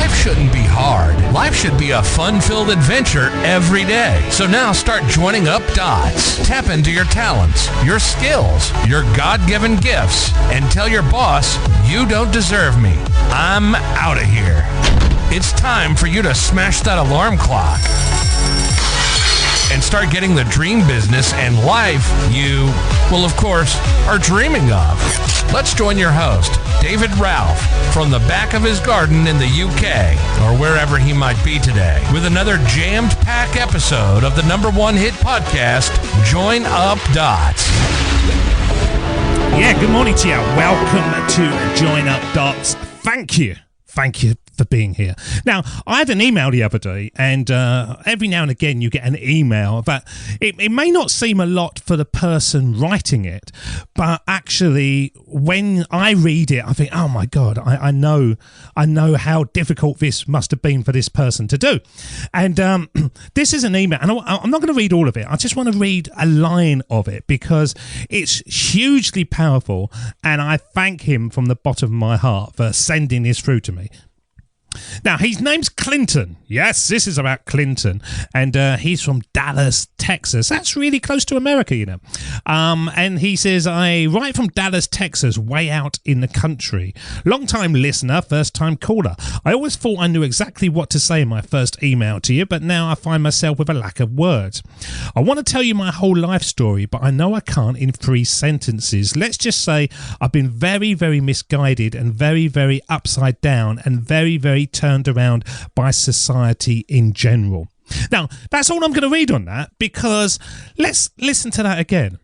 Life shouldn't be hard. Life should be a fun-filled adventure every day. So now start joining up dots. Tap into your talents, your skills, your God-given gifts, and tell your boss, you don't deserve me. I'm out of here. It's time for you to smash that alarm clock and start getting the dream business and life you, well, of course, are dreaming of. Let's join your host, David Ralph, from the back of his garden in the UK, or wherever he might be today, with another jammed-packed episode of the #1 hit podcast, Join Up Dots. Yeah, good morning to you. Welcome to Join Up Dots. Thank you for being here. Now, I had an email the other day, and every now and again you get an email that it may not seem a lot for the person writing it, but actually when I read it, I think, oh my God, I know how difficult this must have been for this person to do. And this is an email, and I'm not going to read all of it. I just want to read a line of it because it's hugely powerful, and I thank him from the bottom of my heart for sending this through to me. Now, his name's Clinton. Yes, this is about Clinton. And he's from Dallas, Texas. That's really close to America, you know. And he says, I write from Dallas, Texas, way out in the country. Long-time listener, first-time caller. I always thought I knew exactly what to say in my first email to you, but now I find myself with a lack of words. I want to tell you my whole life story, but I know I can't in 3 sentences. Let's just say I've been very, very misguided and very, very upside down and very, very turned around by society in general. Now, that's all I'm going to read on that, because let's listen to that again.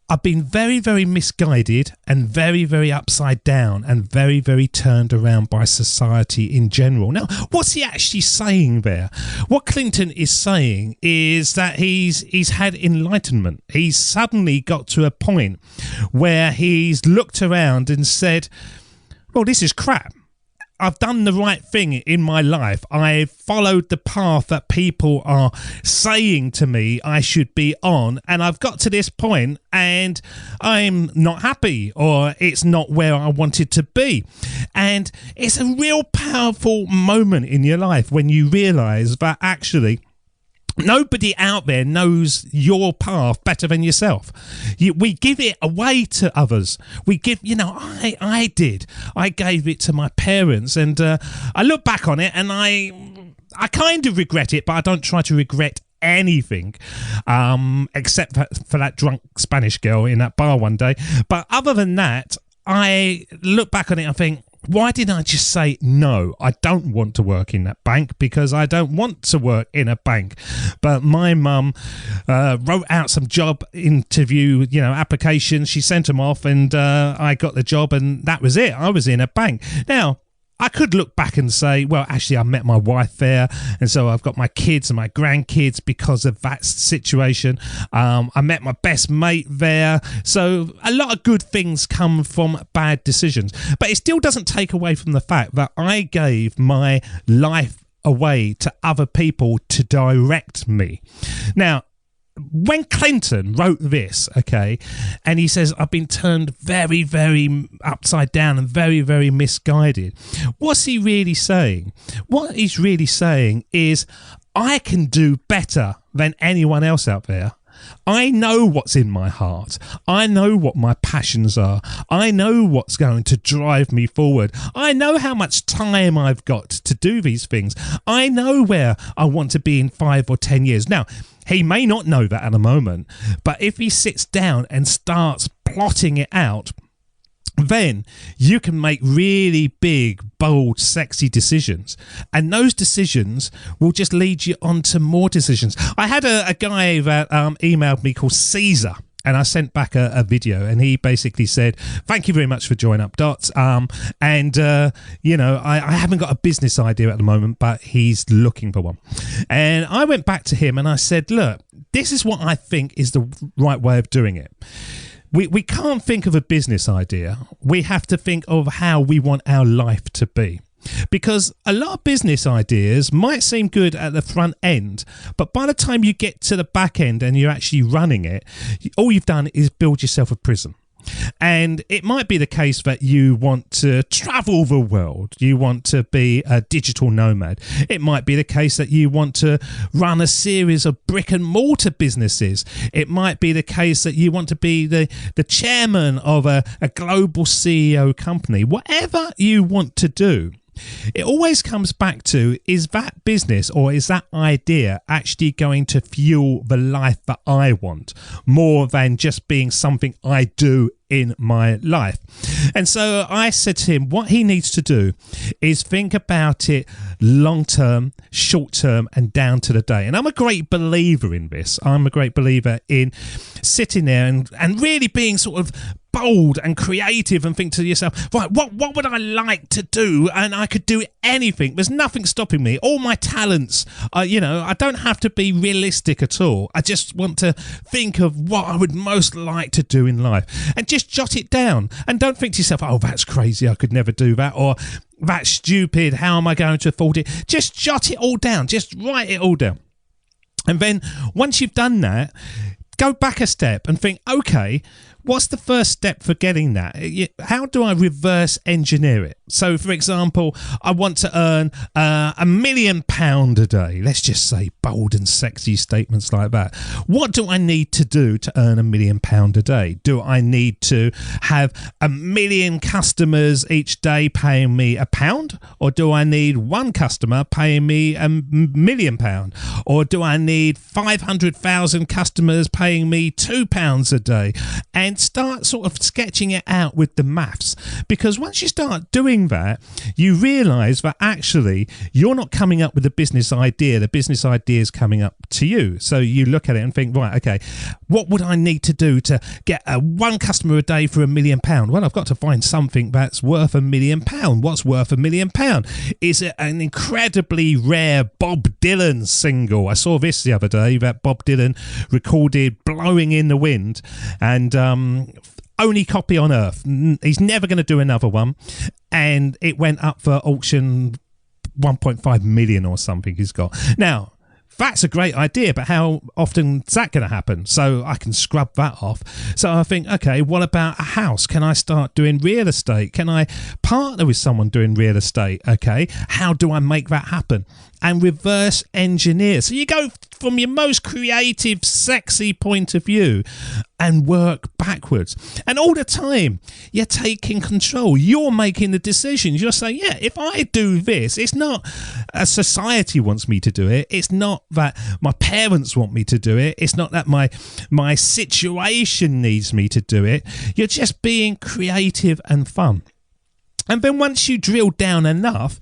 I've been very, very misguided and very, very upside down and very, very turned around by society in general. Now, what's he actually saying there? What Clinton is saying is that he's had enlightenment. He's suddenly got to a point where he's looked around and said, well, this is crap. I've done the right thing in my life. I've followed the path that people are saying to me I should be on, and I've got to this point and I'm not happy, or it's not where I wanted to be. And it's a real powerful moment in your life when you realise that actually nobody out there knows your path better than yourself. We give it away to others. We give, I did. I gave it to my parents, and I look back on it and I kind of regret it, but I don't try to regret anything except for that drunk Spanish girl in that bar one day. But other than that, I look back on it and think, why didn't I just say, no, I don't want to work in that bank, because I don't want to work in a bank. But my mum wrote out some job interview, applications. She sent them off, and I got the job, and that was it. I was in a bank. Now, I could look back and say, well, actually, I met my wife there, and so I've got my kids and my grandkids because of that situation. I met my best mate there. So a lot of good things come from bad decisions. But it still doesn't take away from the fact that I gave my life away to other people to direct me. Now, when Clinton wrote this, okay, and he says, I've been turned very, very upside down and very, very misguided, what's he really saying? What he's really saying is, I can do better than anyone else out there. I know what's in my heart. I know what my passions are. I know what's going to drive me forward. I know how much time I've got to do these things. I know where I want to be in 5 or 10 years. Now, he may not know that at the moment, but if he sits down and starts plotting it out, then you can make really big, bold, sexy decisions. And those decisions will just lead you on to more decisions. I had a guy that emailed me called Caesar, and I sent back a video, and he basically said, thank you very much for Join Up Dots. I haven't got a business idea at the moment, but he's looking for one. And I went back to him and I said, look, this is what I think is the right way of doing it. We can't think of a business idea. We have to think of how we want our life to be. Because a lot of business ideas might seem good at the front end, but by the time you get to the back end and you're actually running it, all you've done is build yourself a prison. And it might be the case that you want to travel the world. You want to be a digital nomad. It might be the case that you want to run a series of brick and mortar businesses. It might be the case that you want to be the chairman of a global CEO company. Whatever you want to do, it always comes back to, is that business or is that idea actually going to fuel the life that I want, more than just being something I do in my life? And so I said to him, what he needs to do is think about it long term, short term, and down to the day. And I'm a great believer in this. I'm a great believer in sitting there and really being sort of bold and creative and think to yourself, right, what would I like to do? And I could do anything. There's nothing stopping me. All my talents, I don't have to be realistic at all. I just want to think of what I would most like to do in life and just jot it down. And don't think to yourself, oh, that's crazy, I could never do that, or that's stupid, how am I going to afford it? Just jot it all down. Just write it all down. And then once you've done that, go back a step and think, okay, what's the first step for getting that? How do I reverse engineer it? So, for example, I want to earn £1 million a day. Let's just say bold and sexy statements like that. What do I need to do to earn £1 million a day? Do I need to have 1 million customers each day paying me £1? Or do I need one customer paying me £1 million? Or do I need 500,000 customers paying me £2 a day? And start sort of sketching it out with the maths, because once you start doing that, you realize that actually you're not coming up with a business idea. The business idea is coming up to you. So you look at it and think, right, okay, what would I need to do to get one customer a day for £1 million? Well, I've got to find something that's worth £1 million. What's worth £1 million? Is it an incredibly rare Bob Dylan single? I saw this the other day that Bob Dylan recorded Blowing in the Wind, and only copy on earth. He's never going to do another one. And it went up for auction 1.5 million or something he's got. Now, that's a great idea, but how often is that going to happen? So I can scrub that off. So I think, okay, what about a house? Can I start doing real estate? Can I partner with someone doing real estate? Okay, how do I make that happen? And reverse engineer. So you go from your most creative, sexy point of view and work backwards. And all the time, you're taking control. You're making the decisions. You're saying, yeah, if I do this, it's not a society wants me to do it. It's not that my parents want me to do it. It's not that my situation needs me to do it. You're just being creative and fun. And then once you drill down enough,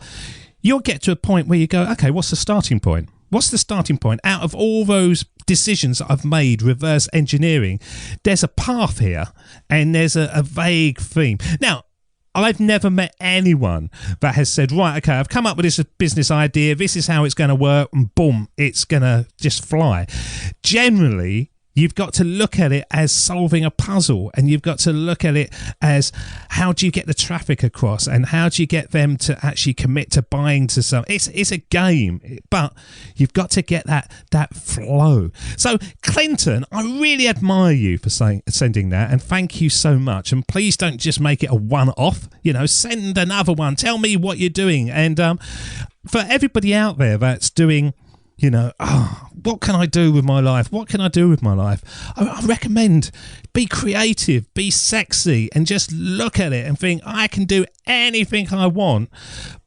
you'll get to a point where you go, okay, what's the starting point? What's the starting point? Out of all those decisions that I've made, reverse engineering, there's a path here and there's a vague theme. Now, I've never met anyone that has said, right, okay, I've come up with this business idea, this is how it's going to work, and boom, it's going to just fly. Generally, you've got to look at it as solving a puzzle, and you've got to look at it as how do you get the traffic across and how do you get them to actually commit to buying to something. It's a game, but you've got to get that flow. So Clinton, I really admire you for sending that, and thank you so much. And please don't just make it a one-off, send another one. Tell me what you're doing. And for everybody out there that's doing, what can I do with my life? What can I do with my life? I recommend be creative, be sexy, and just look at it and think, I can do anything I want,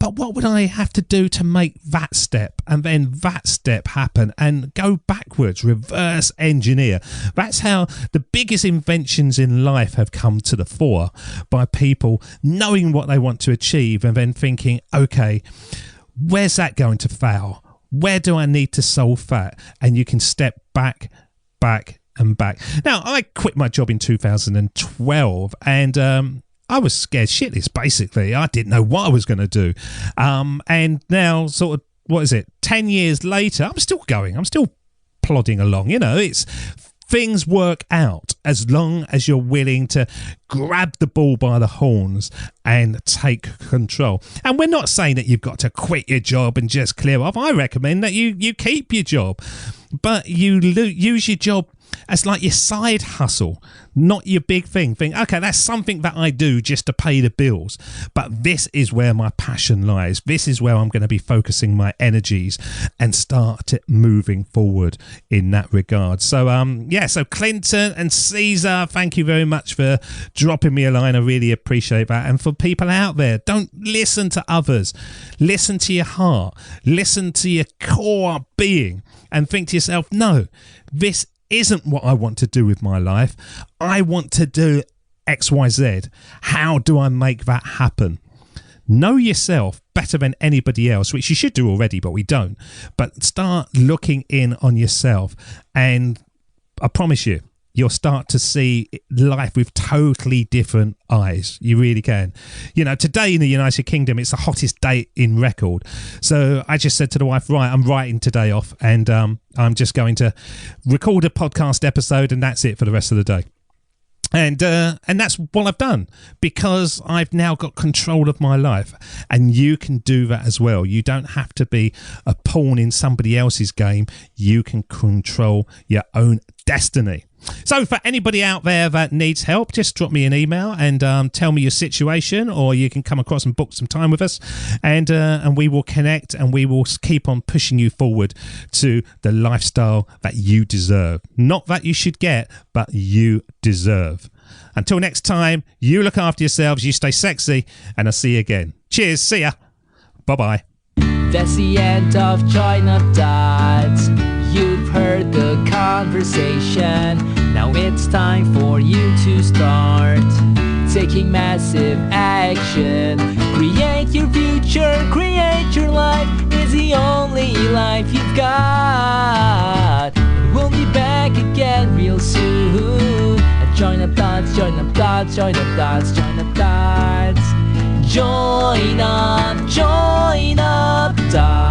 but what would I have to do to make that step and then that step happen, and go backwards, reverse engineer. That's how the biggest inventions in life have come to the fore, by people knowing what they want to achieve and then thinking, okay, where's that going to fail? Where do I need to solve that? And you can step back, and back. Now, I quit my job in 2012, and I was scared shitless, basically. I didn't know what I was going to do. And now, sort of, 10 years later, I'm still going. I'm still plodding along. It's things work out as long as you're willing to grab the ball by the horns and take control. And we're not saying that you've got to quit your job and just clear off. I recommend that you keep your job, but you use your job as like your side hustle, not your big thing. Think, okay, that's something that I do just to pay the bills, but this is where my passion lies. This is where I'm going to be focusing my energies and start moving forward in that regard. So so Clinton and Caesar, thank you very much for dropping me a line. I really appreciate that. And for people out there, don't listen to others, listen to your heart, listen to your core being, and think to yourself, no, this isn't what I want to do with my life. I want to do XYZ. How do I make that happen? Know yourself better than anybody else, which you should do already, but we don't. But start looking in on yourself, and I promise you, you'll start to see life with totally different eyes. You really can. You know, today in the United Kingdom, it's the hottest day in record. So I just said to the wife, right, I'm writing today off, and I'm just going to record a podcast episode, and that's it for the rest of the day. And that's what I've done, because I've now got control of my life, and you can do that as well. You don't have to be a pawn in somebody else's game. You can control your own destiny. So for anybody out there that needs help, just drop me an email and tell me your situation, or you can come across and book some time with us, and we will connect, and we will keep on pushing you forward to the lifestyle that you deserve. Not that you should get, but you deserve. Until next time, you look after yourselves, you stay sexy, and I'll see you again. Cheers, see ya. Bye-bye. That's the end of Join Up Dots. You've heard the conversation. Now it's time for you to start taking massive action. Create your future, create your life. It's the only life you've got. We'll be back again real soon. Join Up Dots, Join Up Dots, Join Up Dots, Join Up Dots. Join Up Dots.